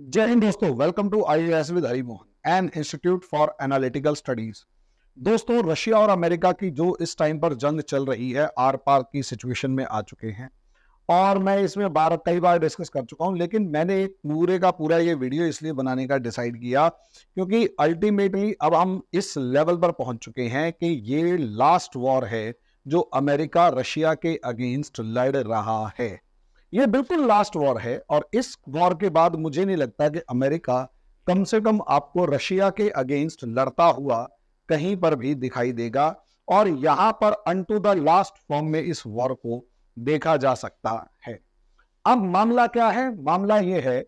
जय हिंद दोस्तों, welcome to IAS with Harimohan and institute for analytical studies. दोस्तों, रशिया और अमेरिका की जो इस टाइम पर जंग चल रही है, आर पार की सिचुएशन में आ चुके हैं और मैं इसमें कई बार डिस्कस कर चुका हूं, लेकिन मैंने एक पूरे का पूरा ये वीडियो इसलिए बनाने का डिसाइड किया क्योंकि अल्टीमेटली अब हम इस लेवल पर पहुंच चुके हैं कि ये लास्ट वॉर है जो अमेरिका रशिया के अगेंस्ट लड़ रहा है। ये बिल्कुल लास्ट वॉर है और इस वॉर के बाद मुझे नहीं लगता कि अमेरिका कम से कम आपको रशिया के अगेंस्ट लड़ता हुआ कहीं पर भी दिखाई देगा और यहां पर अनटू द लास्ट फॉर्म में इस वॉर को देखा जा सकता है। अब मामला क्या है? मामला यह है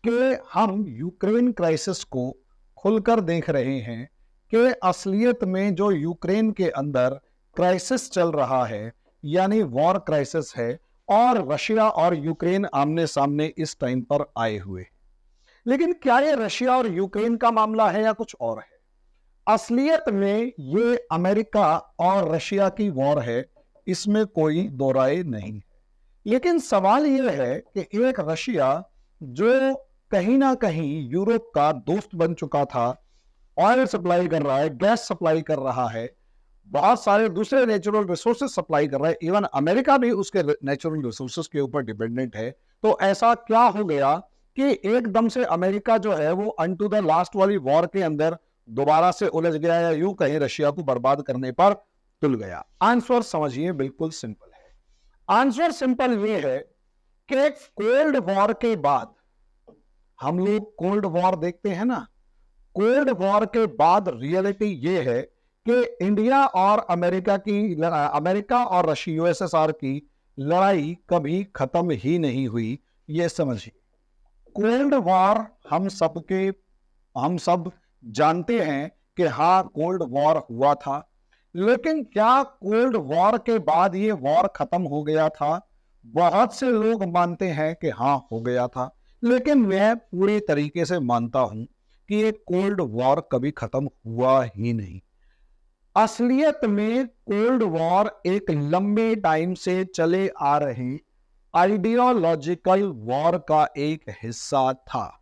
कि हम यूक्रेन क्राइसिस को खुलकर देख रहे हैं कि असलियत में जो यूक्रेन के अंदर क्राइसिस चल रहा है यानी वॉर क्राइसिस है और रशिया और यूक्रेन आमने सामने इस टाइम पर आए हुए। लेकिन क्या ये रशिया और यूक्रेन का मामला है या कुछ और है? असलियत में ये अमेरिका और रशिया की वॉर है, इसमें कोई दो राय नहीं है। लेकिन सवाल यह है कि एक रशिया जो कहीं ना कहीं यूरोप का दोस्त बन चुका था, ऑयल सप्लाई कर रहा है, गैस सप्लाई कर रहा है, बहुत सारे दूसरे नेचुरल रिसोर्सेज सप्लाई कर रहा है, इवन अमेरिका भी उसके नेचुरल रिसोर्सेज के ऊपर डिपेंडेंट है। तो ऐसा क्या हो गया कि एकदम से अमेरिका जो है वो अनटू द लास्ट वाली वॉर के अंदर दोबारा से उलझ गया या यूं कहीं रशिया को बर्बाद करने पर तुल गया? आंसर समझिए, बिल्कुल सिंपल है। आंसर सिंपल ये है कि कोल्ड वॉर के बाद, हम लोग कोल्ड वॉर देखते हैं ना, कोल्ड वॉर के बाद रियलिटी ये है कि इंडिया और अमेरिका और रशिया USSR की लड़ाई कभी खत्म ही नहीं हुई। ये समझिए, कोल्ड वॉर हम सब जानते हैं कि हाँ, कोल्ड वॉर हुआ था, लेकिन क्या कोल्ड वॉर के बाद ये वॉर खत्म हो गया था? बहुत से लोग मानते हैं कि हाँ, हो गया था, लेकिन मैं पूरे तरीके से मानता हूं कि ये कोल्ड वॉर कभी खत्म हुआ ही नहीं। असलियत में कोल्ड वॉर एक लंबे टाइम से चले आ रहे आइडियोलॉजिकल वॉर का एक हिस्सा था।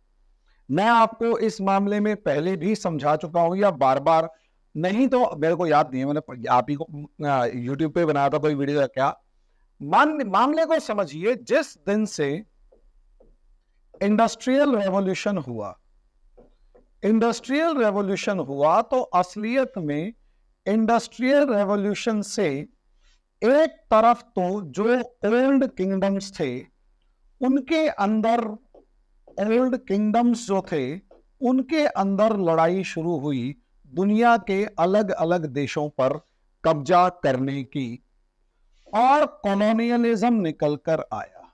मैं आपको इस मामले में पहले भी समझा चुका हूं या बार बार, नहीं तो मेरे को याद नहीं है, मैंने आप ही को YouTube पे बनाया था कोई वीडियो या क्या। मामले को समझिए, जिस दिन से इंडस्ट्रियल रेवोल्यूशन हुआ तो असलियत में इंडस्ट्रियल रेवोल्यूशन से एक तरफ तो जो ओल्ड किंगडम्स थे उनके अंदर, ओल्ड किंगडम्स जो थे उनके अंदर लड़ाई शुरू हुई दुनिया के अलग अलग देशों पर कब्जा करने की, और कॉलोनियलिज्म निकल कर आया,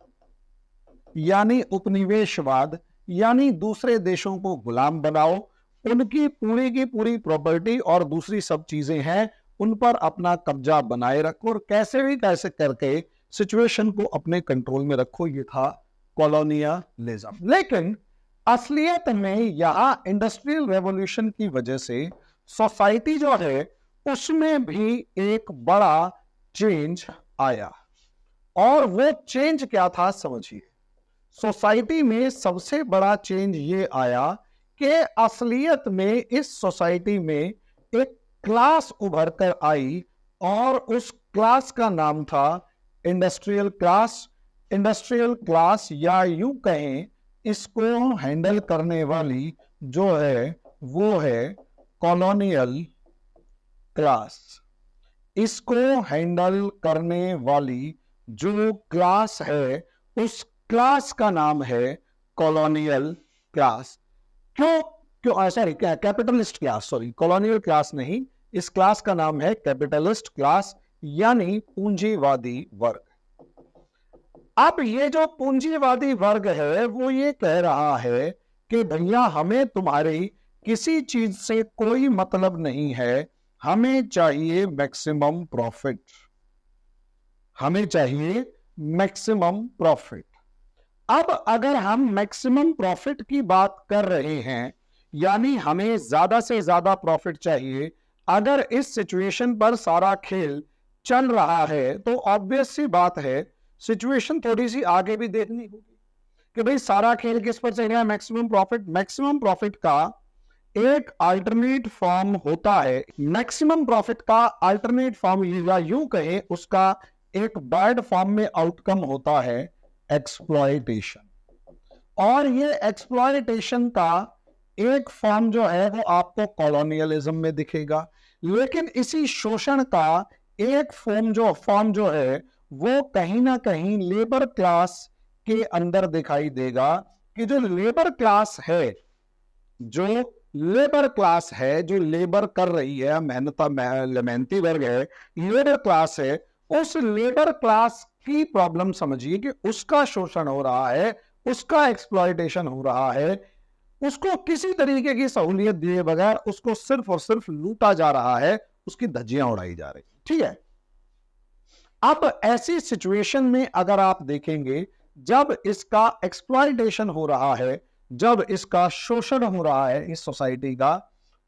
यानी उपनिवेशवाद, यानी दूसरे देशों को गुलाम बनाओ, उनकी पूरी की पूरी प्रॉपर्टी और दूसरी सब चीजें हैं उन पर अपना कब्जा बनाए रखो और कैसे भी कैसे करके सिचुएशन को अपने कंट्रोल में रखो। ये था कॉलोनियलिज्म। लेकिन असलियत में यहां इंडस्ट्रियल रेवोल्यूशन की वजह से सोसाइटी जो है उसमें भी एक बड़ा चेंज आया। और वो चेंज क्या था समझिए। सोसाइटी में सबसे बड़ा चेंज ये आया कि असलियत में इस सोसाइटी में एक क्लास उभर कर आई और उस क्लास का नाम था इंडस्ट्रियल क्लास। इंडस्ट्रियल क्लास, या यूं कहें, इसको हैंडल करने वाली जो है वो है कॉलोनियल क्लास। इसको हैंडल करने वाली जो क्लास है उस क्लास का नाम है कॉलोनियल क्लास। क्यों sorry, capitalist class, sorry, colonial class नहीं, इस क्लास का नाम है कैपिटलिस्ट क्लास, यानी पूंजीवादी वर्ग। अब ये जो पूंजीवादी वर्ग है वो ये कह रहा है कि भैया, हमें तुम्हारी किसी चीज से कोई मतलब नहीं है, हमें चाहिए मैक्सिमम प्रॉफिट, हमें चाहिए मैक्सिमम प्रॉफिट। अब अगर हम मैक्सिमम प्रॉफिट की बात कर रहे हैं, यानी हमें ज्यादा से ज्यादा प्रॉफिट चाहिए, अगर इस सिचुएशन पर सारा खेल चल रहा है तो ऑब्वियस सी बात है सिचुएशन थोड़ी सी आगे भी देखनी होगी कि भाई सारा खेल किस पर चल रहा है, मैक्सिमम प्रॉफिट। मैक्सिमम प्रॉफिट का एक अल्टरनेट फॉर्म होता है, मैक्सिमम प्रॉफिट का अल्टरनेट फॉर्म या यूं कहे उसका एक बैड फॉर्म में आउटकम होता है एक्सप्लॉयटेशन। और ये एक्सप्लॉयटेशन का एक फॉर्म जो है वो आपको कॉलोनियलिज्म में दिखेगा, लेकिन इसी शोषण का एक फॉर्म जो है वो कहीं ना कहीं लेबर क्लास के अंदर दिखाई देगा, कि जो लेबर क्लास है, जो लेबर कर रही है, मेहनती वर्ग है, लेबर क्लास है, उस लेबर क्लास की प्रॉब्लम समझिए कि उसका शोषण हो रहा है, उसका एक्सप्लॉयटेशन हो रहा है, उसको किसी तरीके की सहूलियत दिए बगैर उसको सिर्फ और सिर्फ लूटा जा रहा है, उसकी धज्जियां उड़ाई जा रही। ठीक है, अब ऐसी सिचुएशन में अगर आप देखेंगे, जब इसका एक्सप्लॉयटेशन हो रहा है, जब इसका शोषण हो रहा है इस सोसाइटी का,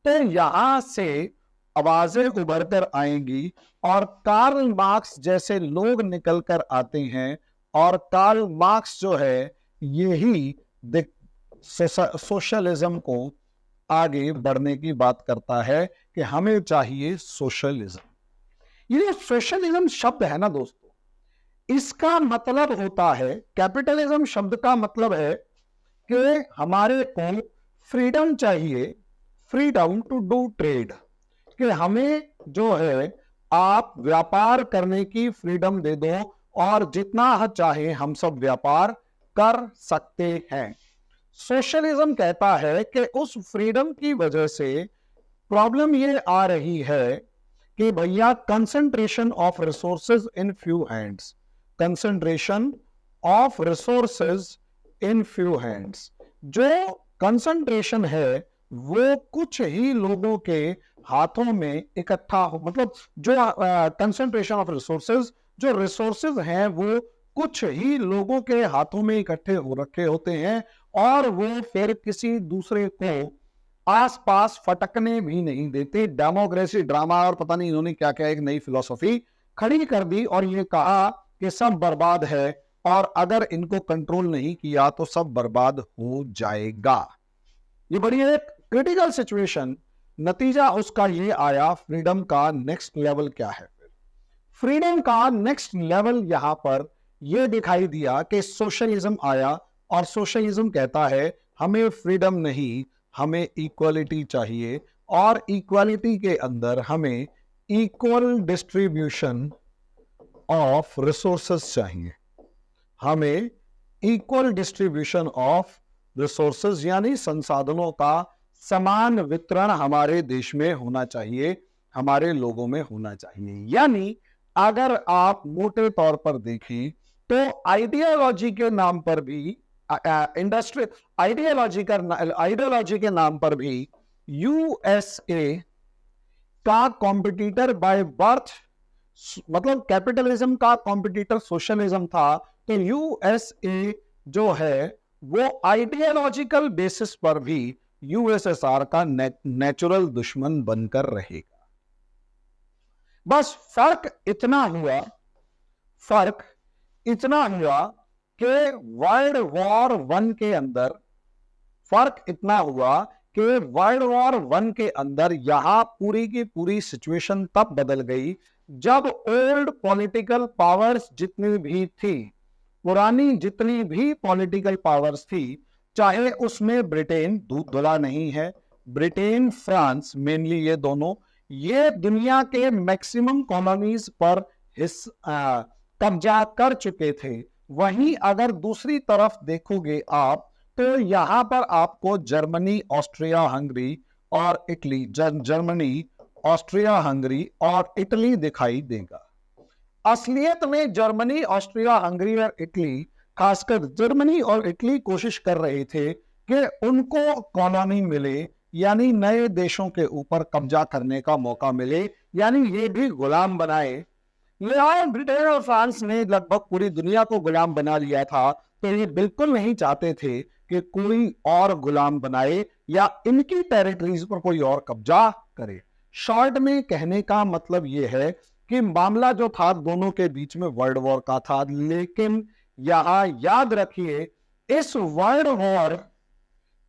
तो यहां से आवाजें उभर कर आएंगी और कार्ल मार्क्स जैसे लोग निकल कर आते हैं। और कार्ल मार्क्स जो है यही सोशलिज्म को आगे बढ़ने की बात करता है कि हमें चाहिए सोशलिज्म। ये सोशलिज्म शब्द है ना दोस्तों, इसका मतलब होता है, कैपिटलिज्म शब्द का मतलब है कि हमारे को फ्रीडम चाहिए, फ्रीडम टू डू ट्रेड, कि हमें जो है आप व्यापार करने की फ्रीडम दे दो और जितना चाहे हम सब व्यापार कर सकते हैं। सोशलिज्म कहता है कि उस फ्रीडम की वजह से प्रॉब्लम ये आ रही है कि भैया concentration of resources in few hands, concentration of resources in few hands. जो कंसंट्रेशन है वो कुछ ही लोगों के हाथों में इकट्ठा हो, मतलब जो कंसंट्रेशन ऑफ रिसोर्सेज, जो रिसोर्सेज हैं वो कुछ ही लोगों के हाथों में इकट्ठे हो रखे होते हैं और वो फिर किसी दूसरे को आसपास फटकने भी नहीं देते। डेमोक्रेसी ड्रामा और पता नहीं इन्होंने क्या क्या एक नई फिलॉसफी खड़ी कर दी और ये कहा कि सब बर्बाद है और अगर इनको कंट्रोल नहीं किया तो सब बर्बाद हो जाएगा। ये बड़ी एक क्रिटिकल सिचुएशन, नतीजा उसका ये आया। फ्रीडम का नेक्स्ट लेवल क्या है? फ्रीडम का नेक्स्ट लेवल यहां पर यह दिखाई दिया कि सोशलिज्म आया और सोशलिज्म कहता है हमें फ्रीडम नहीं, हमें इक्वालिटी चाहिए और इक्वालिटी के अंदर हमें इक्वल डिस्ट्रीब्यूशन ऑफ रिसोर्सेस चाहिए, हमें इक्वल डिस्ट्रीब्यूशन ऑफ रिसोर्सेज यानी संसाधनों का समान वितरण हमारे देश में होना चाहिए, हमारे लोगों में होना चाहिए। यानी अगर आप मोटे तौर पर देखें तो आइडियोलॉजी के नाम पर भी इंडस्ट्री आइडियोलॉजी के नाम पर भी यूएसए का कॉम्पिटिटर बाय बर्थ, मतलब कैपिटलिज्म का कॉम्पिटिटर सोशलिज्म था, तो यूएसए जो है वो आइडियोलॉजिकल बेसिस पर भी यूएसएसआर का नेचुरल दुश्मन बनकर रहेगा। बस फर्क इतना हुआ कि वर्ल्ड वॉर वन के अंदर, फर्क इतना हुआ कि वर्ल्ड वॉर वन के अंदर यहां पूरी की पूरी सिचुएशन तब बदल गई जब ओल्ड पॉलिटिकल पावर्स जितनी भी थी, पुरानी जितनी भी पॉलिटिकल पावर्स थी, चाहे उसमें ब्रिटेन दूध धुला नहीं है, ब्रिटेन फ्रांस मेनली ये दोनों, ये दुनिया के मैक्सिमम कॉलोनीज पर कब्जा कर चुके थे। वहीं अगर दूसरी तरफ देखोगे आप तो यहां पर आपको जर्मनी, ऑस्ट्रिया, हंगरी और इटली, जर्मनी, ऑस्ट्रिया, हंगरी और इटली दिखाई देगा। असलियत में जर्मनी, ऑस्ट्रिया, हंगरी और इटली, खासकर जर्मनी और इटली कोशिश कर रहे थे कि उनको कॉलोनी मिले, यानी नए देशों के ऊपर कब्जा करने का मौका मिले, यानी ये भी गुलाम बनाए। ब्रिटेन और फ्रांस ने लगभग पूरी दुनिया को गुलाम बना लिया था, तो ये बिल्कुल नहीं चाहते थे कि कोई और गुलाम बनाए या इनकी टेरिटरीज पर कोई और कब्जा करे। शॉर्ट में कहने का मतलब यह है कि मामला जो था दोनों के बीच में वर्ल्ड वॉर का था, लेकिन यहां याद रखिए इस वर्ल्ड वॉर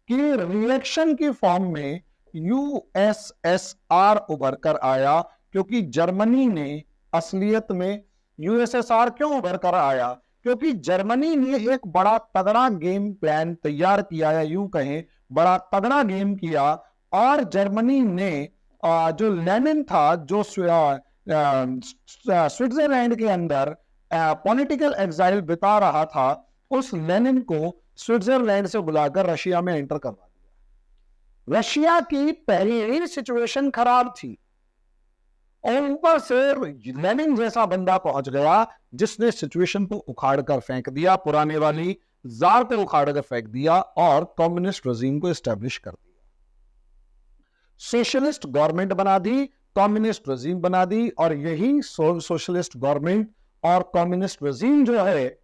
की रिएक्शन की फॉर्म में यूएसएसआर उभर कर आया, क्योंकि जर्मनी ने असलियत में यूएसएसआर क्यों उभर कर आया, क्योंकि जर्मनी ने एक बड़ा तगड़ा गेम प्लान तैयार किया, या यूं कहें बड़ा तगड़ा गेम किया, और जर्मनी ने जो लेनिन था, जो स्विट्जरलैंड के अंदर पॉलिटिकल एग्जाइल बिता रहा था, उस लेनिन को स्विट्जरलैंड से बुलाकर रशिया में एंटर करवा दिया। रशिया की पहले ही सिचुएशन खराब थी और ऊपर से लेनिन जैसा बंदा पहुंच गया जिसने सिचुएशन को उखाड़ कर फेंक दिया, पुराने वाली जार पे उखाड़ कर फेंक दिया और कम्युनिस्ट रजीम को एस्टेब्लिश कर दिया। सोशलिस्ट गवर्नमेंट बना दी, कम्युनिस्ट रजीम बना दी, और यही सोशलिस्ट गवर्नमेंट और कम्युनिस्ट रजीम जो है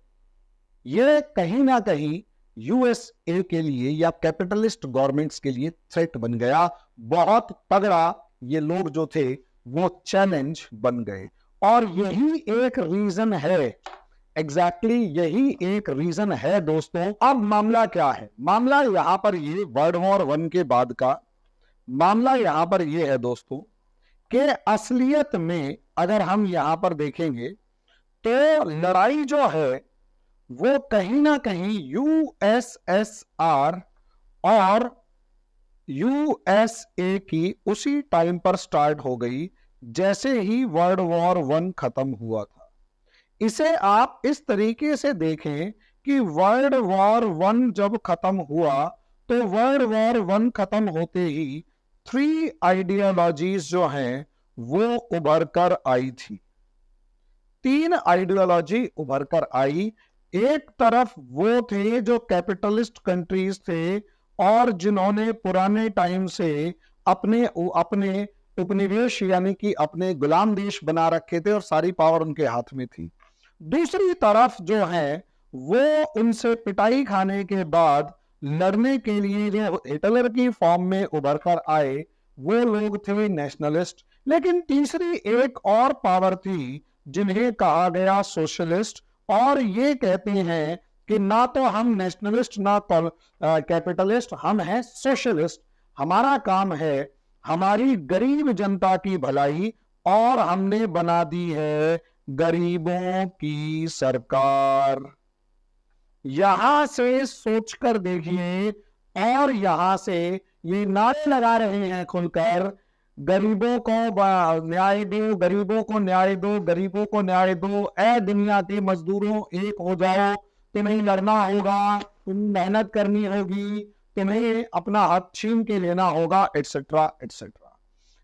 ये कहीं ना कहीं यूएसए के लिए या कैपिटलिस्ट गवर्नमेंट्स के लिए थ्रेट बन गया। बहुत तगड़ा ये लोग जो थे वो चैलेंज बन गए, और यही एक रीजन है, एग्जैक्टली यही एक रीजन है दोस्तों। अब मामला क्या है? मामला यहां पर ये वर्ल्ड वॉर 1 के बाद का मामला यहां पर ये है दोस्तों कि असलियत में अगर हम यहां पर देखेंगे तो लड़ाई जो है वो कहीं ना कहीं यूएसएसआर और यूएसए की उसी टाइम पर स्टार्ट हो गई जैसे ही वर्ल्ड वॉर 1 खत्म हुआ था। इसे आप इस तरीके से देखें कि वर्ल्ड वॉर 1 जब खत्म हुआ तो वर्ल्ड वॉर 1 खत्म होते ही 3 आइडियोलॉजीज जो हैं वो उभर कर आई थी। 3 आइडियोलॉजी उभर कर आई। एक तरफ वो थे जो कैपिटलिस्ट कंट्रीज थे और जिन्होंने पुराने टाइम से अपने उपनिवेश यानी कि अपने गुलाम देश बना रखे थे और सारी पावर उनके हाथ में थी। दूसरी तरफ जो है वो उनसे पिटाई खाने के बाद लड़ने के लिए जो हिटलर की फॉर्म में उभर कर आए वो लोग थे नेशनलिस्ट। लेकिन तीसरी एक और पावर थी जिन्हें कहा गया सोशलिस्ट, और ये कहते हैं कि ना तो हम नेशनलिस्ट ना कैपिटलिस्ट, हम हैं सोशलिस्ट। हमारा काम है हमारी गरीब जनता की भलाई और हमने बना दी है गरीबों की सरकार। यहां से सोचकर देखिए, और यहां से ये नारे लगा रहे हैं खुलकर, गरीबों को न्याय दो, गरीबों को न्याय दो, गरीबों को न्याय दो, ए दुनिया के मजदूरों एक हो जाओ, तुम्हें लड़ना होगा, तुम्हें मेहनत करनी होगी, तुम्हें अपना हक छीन के लेना होगा, एटसेट्रा एटसेट्रा।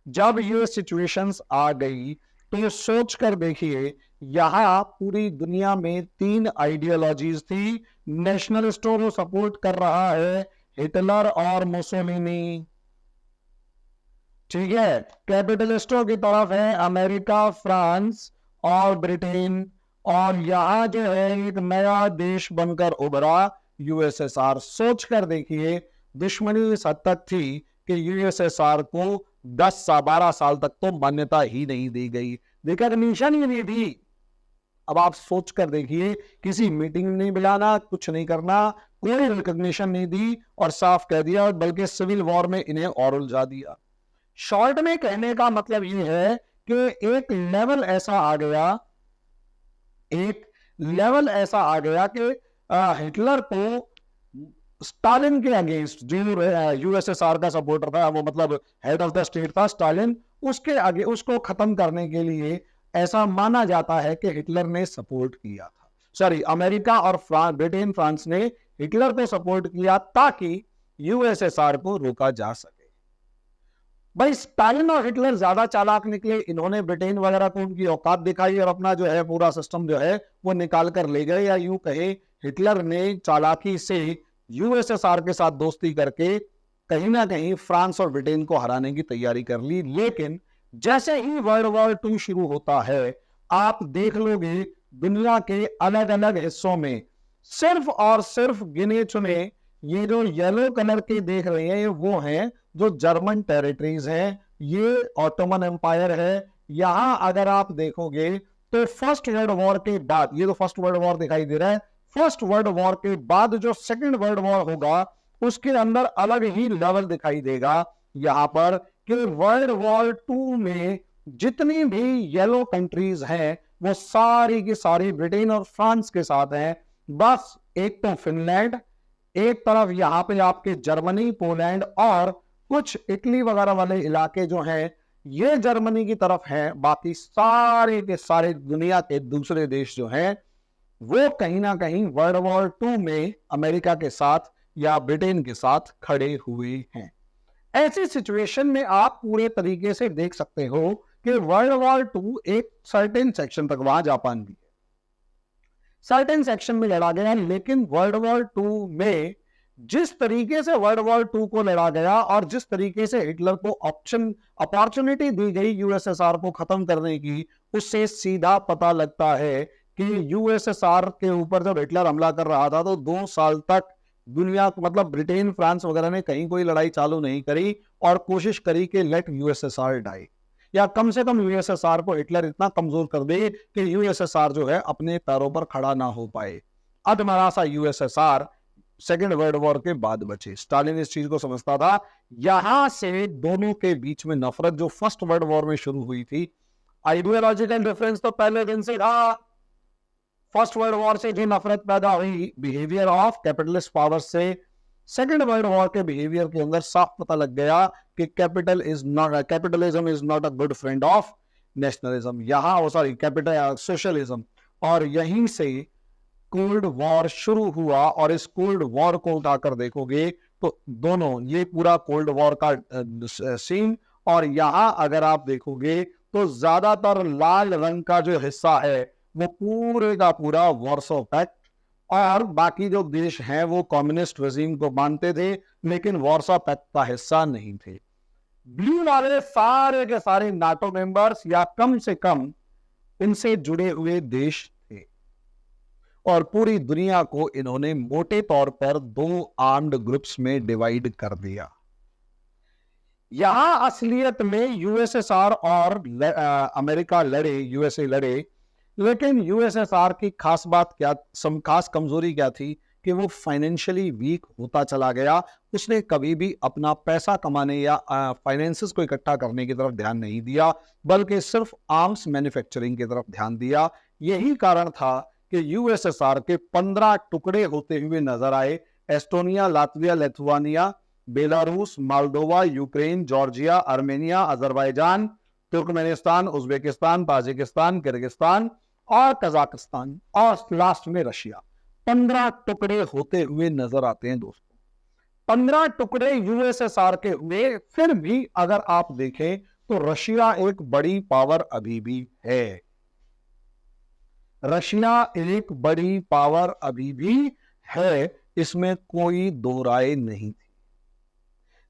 जब ये सिचुएशंस आ गई तो सोच कर देखिए, यहां पूरी दुनिया में 3 आइडियोलॉजीज थी। नेशनलिस्टों को सपोर्ट कर रहा है हिटलर और मुसोलिनी, ठीक है। कैपिटलिस्टों की तरफ है अमेरिका, फ्रांस और ब्रिटेन, और यहां जो है एक नया देश बनकर उभरा यूएसएसआर। सोच कर देखिए, दुश्मनी इस हद तक थी कि यूएसएसआर को 10-12 साल तक तो मान्यता ही नहीं दी गई, रिकॉग्निशन ही नहीं थी। अब आप सोच कर देखिए, किसी मीटिंग नहीं बुलाना, कुछ नहीं करना, कोई रिकॉग्निशन नहीं दी और साफ कह दिया, बल्कि सिविल वॉर में इन्हें और उलझा दिया। शॉर्ट में कहने का मतलब ये है कि एक लेवल ऐसा आ गया कि हिटलर को स्टालिन के अगेंस्ट, जो यूएसएसआर का सपोर्टर था, वो मतलब हेड ऑफ द स्टेट था स्टालिन, उसके आगे उसको खत्म करने के लिए ऐसा माना जाता है कि हिटलर ने सपोर्ट किया था। सॉरी, अमेरिका और ब्रिटेन, फ्रांस ने हिटलर को सपोर्ट किया ताकि यूएसएसआर को रोका जा सके। भाई स्टालिन और हिटलर ज्यादा चालाक निकले, इन्होंने ब्रिटेन वगैरह को उनकी औकात दिखाई और अपना जो है पूरा सिस्टम जो है वो निकाल कर ले गए। या यूं कहे, हिटलर ने चालाकी से यूएसएसआर के साथ दोस्ती करके कहीं ना कहीं फ्रांस और ब्रिटेन को हराने की तैयारी कर ली। लेकिन जैसे ही वर्ल्ड वॉर 2 शुरू होता है, आप देख लोगे दुनिया के अलग अलग हिस्सों में सिर्फ और सिर्फ गिने चुने ये जो येलो कलर के देख रहे हैं, वो हैं जो जर्मन टेरिटरीज हैं, ये ऑटोमन एम्पायर है। यहां अगर आप देखोगे तो फर्स्ट वर्ल्ड वॉर के बाद, ये तो फर्स्ट वर्ल्ड वॉर दिखाई दे रहा है, फर्स्ट वर्ल्ड वॉर के बाद जो सेकंड वर्ल्ड वॉर होगा उसके अंदर अलग ही लेवल दिखाई देगा यहां पर कि वर्ल्ड वॉर 2 में जितनी भी येलो कंट्रीज हैं वो सारी की सारी ब्रिटेन और फ्रांस के साथ हैं। बस एक तो फिनलैंड, एक तरफ यहां पे आपके जर्मनी, पोलैंड और कुछ इटली वगैरह वाले इलाके जो हैं ये जर्मनी की तरफ हैं। बाकी सारे के सारे दुनिया के दूसरे देश जो हैं वो कहीं ना कहीं वर्ल्ड वॉर 2 में अमेरिका के साथ या ब्रिटेन के साथ खड़े हुए हैं। ऐसी सिचुएशन में आप पूरे तरीके से देख सकते हो कि वर्ल्ड वॉर 2 एक सर्टेन सेक्शन तक वहां जापान भी सर्टेन सेक्शन में लड़ा गया, लेकिन वर्ल्ड वॉर 2 में जिस तरीके से वर्ल्ड वॉर 2 को लड़ा गया और जिस तरीके से हिटलर को अपॉर्चुनिटी दी गई यूएसएसआर को खत्म करने की, उससे सीधा पता लगता है कि यूएसएसआर के ऊपर जब हिटलर हमला कर रहा था तो 2 साल तक दुनिया मतलब ब्रिटेन, फ्रांस वगैरह ने कहीं कोई लड़ाई चालू नहीं करी और कोशिश करी कि लेट यूएसएसआर डाई, या कम से कम यूएसएसआर को हिटलर इतना कमजोर कर दे कि यूएसएसआर जो है अपने पैरों पर खड़ा ना हो पाए। अधमरा सा यूएसएसआर सेकेंड वर्ल्ड वॉर के बाद बचे। स्टालिन इस चीज को समझता था। यहां से दोनों के बीच में नफरत जो फर्स्ट वर्ल्ड वॉर में शुरू हुई थी, आइडियोलॉजिकल डिफरेंस तो पहले दिन से था। फर्स्ट वर्ल्ड वॉर से जो नफरत पैदा हुई बिहेवियर ऑफ कैपिटलिस्ट पावर से, सेकेंड वर्ल्ड वॉर के बिहेवियर के अंदर साफ पता लग गया कि capitalism is not a good friend of nationalism, यहां कैपिटल सोशलिज्म। और यहीं से कोल्ड वॉर शुरू हुआ। और इस कोल्ड वॉर को उठाकर देखोगे तो दोनों ये पूरा कोल्ड वॉर का सीन, और यहां अगर आप देखोगे तो ज्यादातर लाल रंग का जो हिस्सा है वो पूरे का पूरा वार्सो पैक्ट, और बाकी जो देश हैं वो कम्युनिस्ट रेजिम को मानते थे लेकिन वार्सो पैक्ट का हिस्सा नहीं थे। ब्लू वाले सारे के सारे नाटो मेंबर्स या कम से कम इनसे जुड़े हुए देश थे, और पूरी दुनिया को इन्होंने मोटे तौर पर 2 आर्म्ड ग्रुप्स में डिवाइड कर दिया। यहां असलियत में यूएसएसआर और अमेरिका लड़े, यूएसए लड़े, लेकिन यूएसएसआर की खास बात क्या, खास कमजोरी क्या थी कि वो फाइनेंशियली वीक होता चला गया। उसने कभी भी अपना पैसा कमाने या फाइनेंसेस को इकट्ठा करने की तरफ ध्यान नहीं दिया, बल्कि सिर्फ आर्म्स मैन्युफैक्चरिंग की तरफ ध्यान दिया। यही कारण था कि यूएसएसआर के 15 टुकड़े होते हुए नजर आए। Estonia, Latvia, Lithuania, Belarus, Moldova, Ukraine, Georgia, Armenia, Azerbaijan, Turkmenistan, Uzbekistan, Tajikistan, Kyrgyzstan और कजाकिस्तान, और लास्ट में रशिया। 15 टुकड़े होते हुए नजर आते हैं दोस्तों। 15 टुकड़े यूएसएसआर के हुए। फिर भी अगर आप देखें तो रशिया एक बड़ी पावर अभी भी है। रशिया एक बड़ी पावर अभी भी है, इसमें कोई दो राय नहीं थी।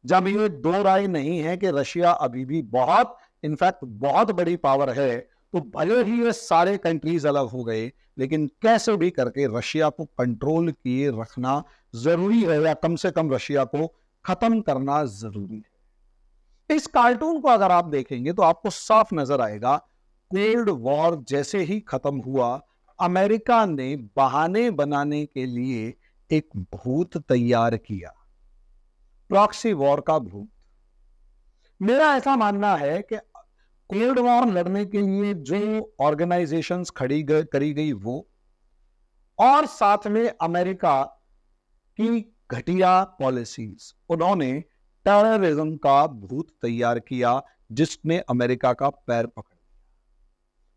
जब ये दो राय नहीं है कि रशिया अभी भी बहुत, इनफैक्ट बहुत बड़ी पावर है, तो भले ही ये सारे कंट्रीज अलग हो गए, लेकिन कैसे भी करके रशिया को कंट्रोल किए रखना जरूरी है, या कम से कम रशिया को खत्म करना जरूरी है। इस कार्टून को अगर आप देखेंगे तो आपको साफ नजर आएगा, कोल्ड वॉर जैसे ही खत्म हुआ, अमेरिका ने बहाने बनाने के लिए एक भूत तैयार किया, प्रॉक्सी वॉर का भूत। मेरा ऐसा मानना है कि कोल्ड वॉर लड़ने के लिए जो ऑर्गेनाइजेशंस करी गई वो, और साथ में अमेरिका की घटिया पॉलिसीज, उन्होंने टेररिज्म का भूत तैयार किया जिसने अमेरिका का पैर पकड़ लिया।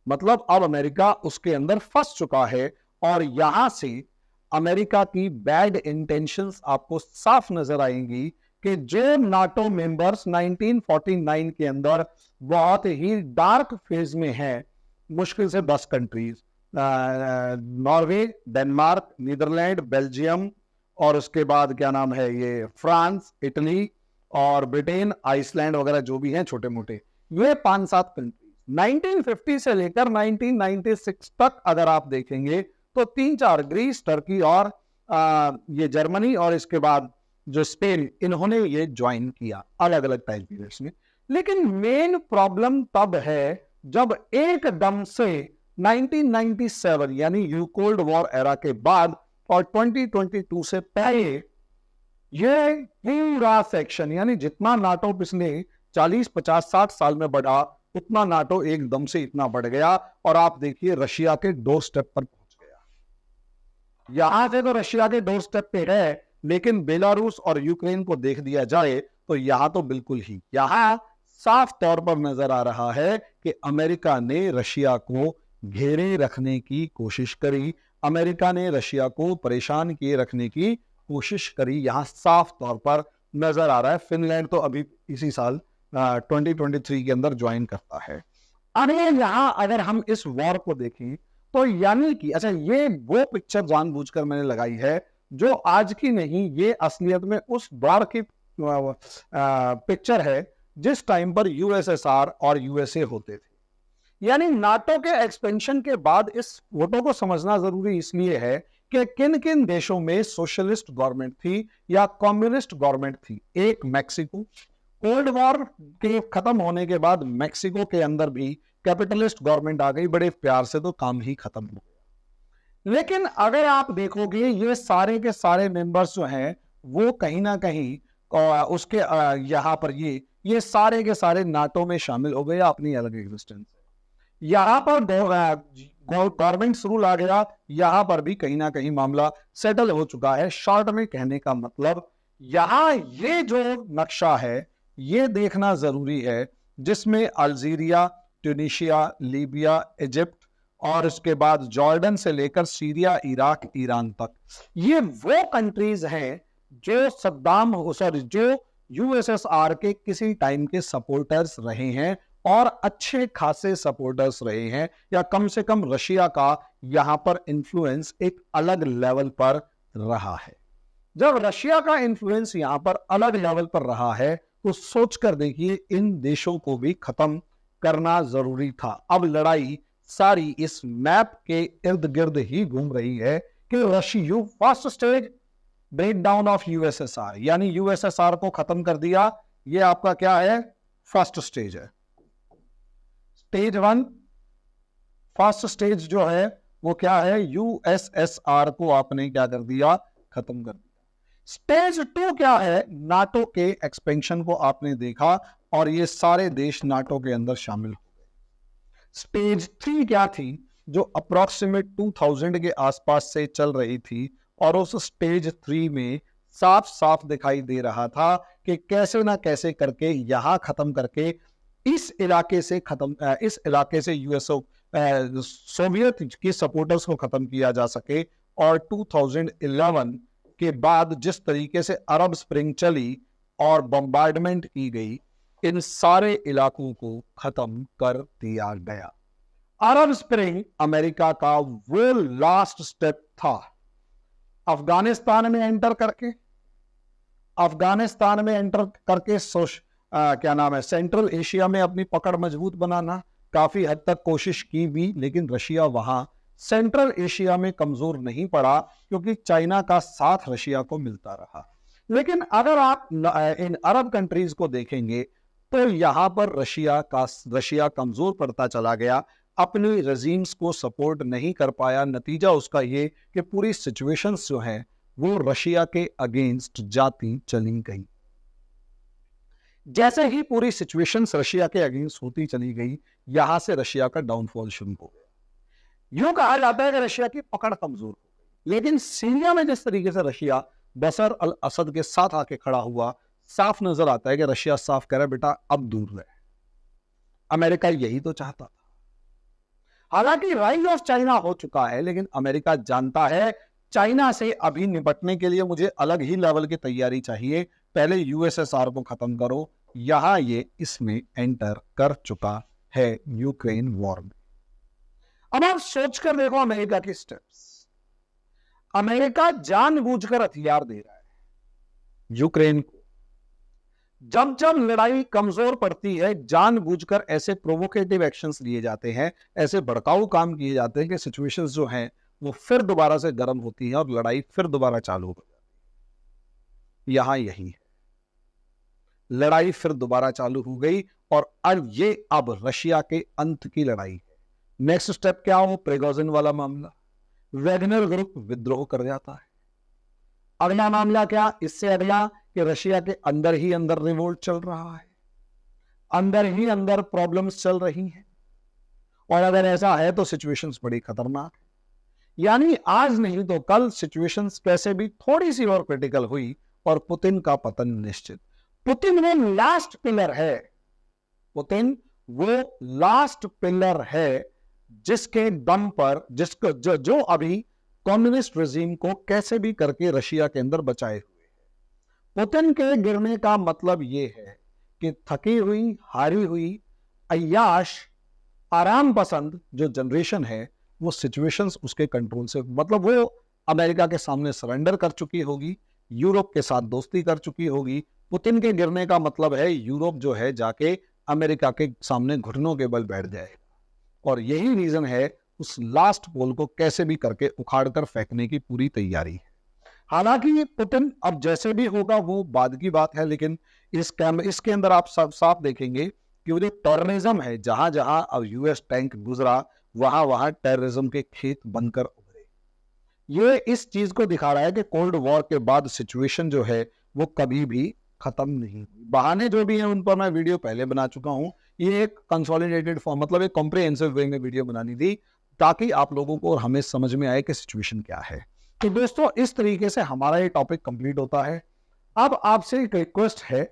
मतलब अब अमेरिका उसके अंदर फंस चुका है, और यहां से अमेरिका की बैड इंटेंशंस आपको साफ नजर आएंगी कि जो नाटो मेंबर्स 1949 के अंदर बहुत ही डार्क फेज में है, मुश्किल से 10 countries, Norway, Denmark, Netherland, Belgium, और उसके बाद क्या नाम है ये फ्रांस, इटली और ब्रिटेन, आइसलैंड वगैरह जो भी हैं छोटे मोटे, ये 5-7 कंट्रीज 1950 से लेकर 1996 तक अगर आप देखेंगे तो 3-4 ग्रीस, टर्की और ये जर्मनी, और इसके बाद जो स्पेन, इन्होंने ये ज्वाइन किया अलग अलग टाइम पीरियड्स में। लेकिन मेन प्रॉब्लम तब है जब एकदम से 1997 यानी कोल्ड वॉर एरा के बाद और 2022 से पहले ये पूरा सेक्शन यानी जितना नाटो पिछले 40, 50, 60 साल में बढ़ा उतना नाटो एकदम से इतना बढ़ गया और आप देखिए रशिया के डोर स्टेप पर पहुंच गया। यहां से तो रशिया के डोर स्टेप पे है, लेकिन बेलारूस और यूक्रेन को देख दिया जाए तो यहां तो बिल्कुल ही, यहां साफ तौर पर नजर आ रहा है कि अमेरिका ने रशिया को घेरे रखने की कोशिश करी, अमेरिका ने रशिया को परेशान किए रखने की कोशिश करी, यहां साफ तौर पर नजर आ रहा है। फिनलैंड तो अभी इसी साल 2023 के अंदर ज्वाइन करता है। अब यहां अगर हम इस वॉर को देखें तो यानी कि अच्छा, ये वो पिक्चर जानबूझकर मैंने लगाई है जो आज की नहीं, ये असलियत में उस बार की पिक्चर है जिस टाइम पर यूएसएसआर और यूएसए होते थे। यानी नाटो के एक्सपेंशन के बाद इस फोटो को समझना जरूरी इसलिए है कि किन किन देशों में सोशलिस्ट गवर्नमेंट थी या कम्युनिस्ट गवर्नमेंट थी। एक मैक्सिको, कोल्ड वॉर के खत्म होने के बाद मैक्सिको के अंदर भी कैपिटलिस्ट गवर्नमेंट आ गई, बड़े प्यार से तो काम ही खत्म हो गया। लेकिन अगर आप देखोगे ये सारे के सारे मेंबर्स जो हैं वो कहीं ना कहीं उसके यहाँ पर ये सारे के सारे नाटो में शामिल हो गए अपनी अलग एग्जिस्टेंस। यहाँ पर गवर्नमेंट रूल आ गया, यहाँ पर भी कहीं ना कहीं मामला सेटल हो चुका है। शॉर्ट में कहने का मतलब यहाँ ये जो नक्शा है ये देखना जरूरी है जिसमें अल्जीरिया, ट्यूनीशिया, लीबिया, इजिप्ट और उसके बाद जॉर्डन से लेकर सीरिया, इराक, ईरान तक ये वो कंट्रीज हैं जो जो यूएसएसआर के किसी टाइम के सपोर्टर्स रहे हैं और अच्छे खासे सपोर्टर्स रहे हैं, या कम से कम रशिया का यहां पर इंफ्लुएंस एक अलग लेवल पर रहा है। जब रशिया का इंफ्लुएंस यहां पर अलग लेवल पर रहा है तो सोच कर देखिए इन देशों को भी खत्म करना जरूरी था। अब लड़ाई सारी इस मैप के इर्द गिर्द ही घूम रही है कि Russia first stage break down of USSR, यानी यूएसएसआर को खत्म कर दिया। ये आपका क्या है, फर्स्ट स्टेज है, स्टेज 1। फर्स्ट स्टेज जो है वो क्या है, यूएसएसआर को आपने क्या कर दिया, खत्म कर दिया। स्टेज 2 क्या है, नाटो के एक्सपेंशन को आपने देखा और ये सारे देश नाटो के अंदर शामिल हो गए। स्टेज 3 क्या थी, जो अप्रोक्सीमेट 2000 के आसपास से चल रही थी और उस स्टेज 3 में साफ साफ दिखाई दे रहा था कि कैसे ना कैसे करके यहां खत्म करके इस इलाके से यूएसओ सोवियत के सपोर्टर्स को खत्म किया जा सके। और 2011 के बाद जिस तरीके से अरब स्प्रिंग चली और बम्बार्डमेंट की गई, इन सारे इलाकों को खत्म कर दिया गया। अरब स्प्रिंग अमेरिका का वो लास्ट स्टेप था। अफगानिस्तान में एंटर करके क्या नाम है, सेंट्रल एशिया में अपनी पकड़ मजबूत बनाना, काफी हद तक कोशिश की भी, लेकिन रशिया वहां सेंट्रल एशिया में कमजोर नहीं पड़ा क्योंकि चाइना का साथ रशिया को मिलता रहा। लेकिन अगर आप इन अरब कंट्रीज को देखेंगे तो यहां पर रशिया कमजोर पड़ता चला गया, अपनी रजीम्स को सपोर्ट नहीं कर पाया। नतीजा उसका ये कि पूरी सिचुएशंस जो है वो रशिया के अगेंस्ट जाती चली गई। जैसे ही पूरी सिचुएशंस रशिया के अगेंस्ट होती चली गई, यहां से रशिया का डाउनफॉल शुरू हो गया। यूं कहा जाता है कि रशिया की पकड़ कमजोर हो गई, लेकिन सीरिया में जिस तरीके से रशिया बशर अल असद के साथ आके खड़ा हुआ, साफ नजर आता है कि रशिया साफ कह रहा है बेटा अब दूर रहे। अमेरिका यही तो चाहता था। हालांकि राइज ऑफ चाइना हो चुका है, लेकिन अमेरिका जानता है चाइना से अभी निपटने के लिए मुझे अलग ही लेवल की तैयारी चाहिए, पहले यूएसएसआर को खत्म करो। यहां ये इसमें एंटर कर चुका है यूक्रेन वॉर में। अब आप सोचकर देखो अमेरिका की स्टेप्स। अमेरिका जानबूझकर हथियार दे रहा है यूक्रेन को। जब जब लड़ाई कमजोर पड़ती है, जानबूझकर ऐसे प्रोवोकेटिव एक्शंस लिए जाते हैं, ऐसे भड़काऊ काम किए जाते हैं कि सिचुएशंस जो हैं वो फिर दोबारा से गर्म होती है और लड़ाई फिर दोबारा चालू हो जाती है। यहां यही है, लड़ाई फिर दोबारा चालू हो गई और अब रशिया के अंत की लड़ाई है। नेक्स्ट स्टेप क्या हो, प्रिगोजिन वाला मामला। वैगनर ग्रुप विद्रोह कर जाता है। अगला मामला क्या, इससे अगला कि रशिया के अंदर ही अंदर रिवोल्ट चल रहा है, अंदर ही अंदर प्रॉब्लम्स चल रही हैं, और अगर ऐसा है तो सिचुएशंस बड़ी खतरनाक है। यानी आज नहीं तो कल सिचुएशंस कैसे भी थोड़ी सी और क्रिटिकल हुई और पुतिन का पतन निश्चित। पुतिन वो लास्ट पिलर है, पुतिन वो लास्ट पिलर है जिसके दम पर जिसको जो अभी कम्युनिस्ट रेजिम को कैसे भी करके रशिया के अंदर बचाए हुए है। पुतिन के गिरने का मतलब यह है कि थकी हुई, हारी हुई, अय्याश, आराम पसंद जो जनरेशन है वो सिचुएशंस उसके कंट्रोल से, मतलब वो अमेरिका के सामने सरेंडर कर चुकी होगी, यूरोप के साथ दोस्ती कर चुकी होगी। पुतिन के गिरने का मतलब है यूरोप जो है जाके अमेरिका के सामने घुटनों के बल बैठ जाएगा, और यही रीजन है उस लास्ट पोल को कैसे भी करके उखाड़ कर फेंकने की पूरी तैयारी है। हालांकि पुतिन अब जैसे भी होगा वो बाद की बात है, लेकिन इसके अंदर आप सब साफ देखेंगे कि वो जो टेररिज्म है, जहां जहां अब यूएस टैंक गुजरा वहां वहां टेररिज्म के खेत बनकर उभरे। ये इस चीज को दिखा रहा है कि कोल्ड वॉर के बाद सिचुएशन जो है वो कभी भी खत्म नहीं हुई। बहाने जो भी हैं उन पर मैं वीडियो पहले बना चुका हूं। ये एक कंसोलिडेटेड फॉर्म, मतलब एक कॉम्प्रिहेंसिव वे में वीडियो बनानी थी ताकि आप लोगों को और हमें समझ में आए कि सिचुएशन क्या है। तो दोस्तों इस तरीके से हमारा ये टॉपिक कंप्लीट होता है। अब आपसे एक रिक्वेस्ट है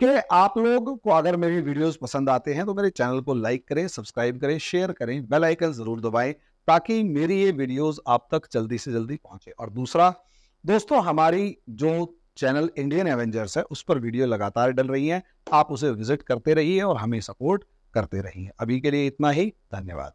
कि आप लोग को अगर मेरी वीडियोस पसंद आते हैं तो मेरे चैनल को लाइक करें, सब्सक्राइब करें, शेयर करें, बेल आइकन जरूर दबाएं ताकि मेरी ये वीडियोस आप तक जल्दी से जल्दी पहुंचे। और दूसरा दोस्तों, हमारी जो चैनल इंडियन एवेंजर्स है उस पर वीडियो लगातार डल रही है, आप उसे विजिट करते रहिए और हमें सपोर्ट करते रहिए। अभी के लिए इतना ही, धन्यवाद।